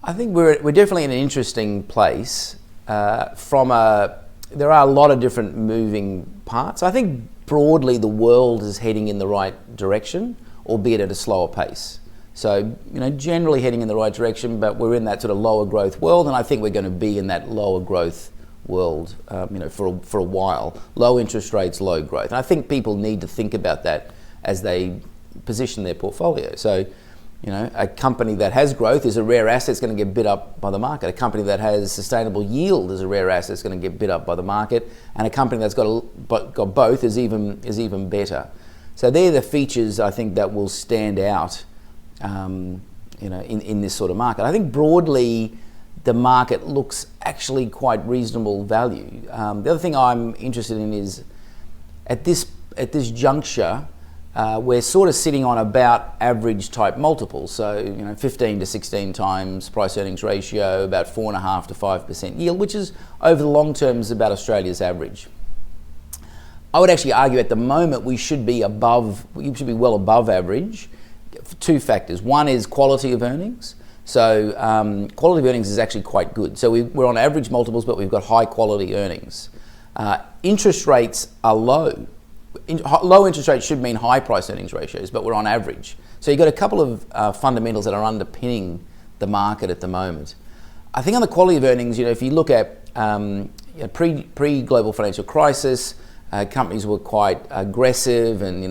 I think we're definitely in an interesting place. There are a lot of different moving parts. I think broadly the world is heading in the right direction, albeit at a slower pace. So, generally heading in the right direction, but we're in that sort of lower growth world, and I think we're going to be in that lower growth world, for a while. Low interest rates, low growth. And I think people need to think about that as they position their portfolio. So, a company that has growth is a rare asset, it's going to get bid up by the market. A company that has sustainable yield is a rare asset, it's going to get bid up by the market. And a company that's got both is even better. So they're the features I think that will stand out, in this sort of market. I think broadly the market looks actually quite reasonable value. The other thing I'm interested in is at this juncture, we're sort of sitting on about average type multiples. So 15 to 16 times price earnings ratio, about 4.5 to 5% yield, which is over the long term is about Australia's average. I would actually argue at the moment we should be well above average for two factors. One is quality of earnings. So quality of earnings is actually quite good. So we're on average multiples, but we've got high quality earnings. Interest rates are low. Low interest rates should mean high price earnings ratios, but we're on average. So you've got a couple of fundamentals that are underpinning the market at the moment. I think on the quality of earnings, if you look at pre-global financial crisis, companies were quite aggressive and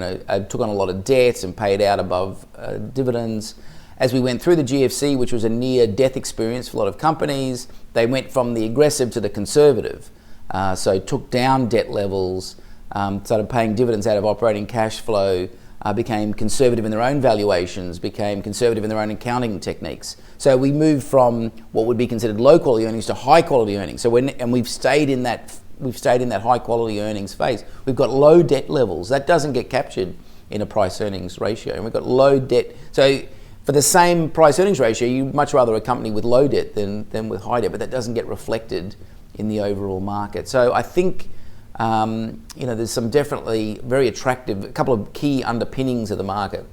took on a lot of debt and paid out above dividends. As we went through the GFC, which was a near-death experience for a lot of companies, they went from the aggressive to the conservative. So took down debt levels, started paying dividends out of operating cash flow, became conservative in their own valuations, became conservative in their own accounting techniques. So we moved from what would be considered low quality earnings to high quality earnings. So we've stayed in that high quality earnings phase. We've got low debt levels. That doesn't get captured in a price earnings ratio. And we've got low debt. So for the same price earnings ratio, you'd much rather a company with low debt than with high debt, but that doesn't get reflected in the overall market. So I think there's some definitely very attractive, a couple of key underpinnings of the market.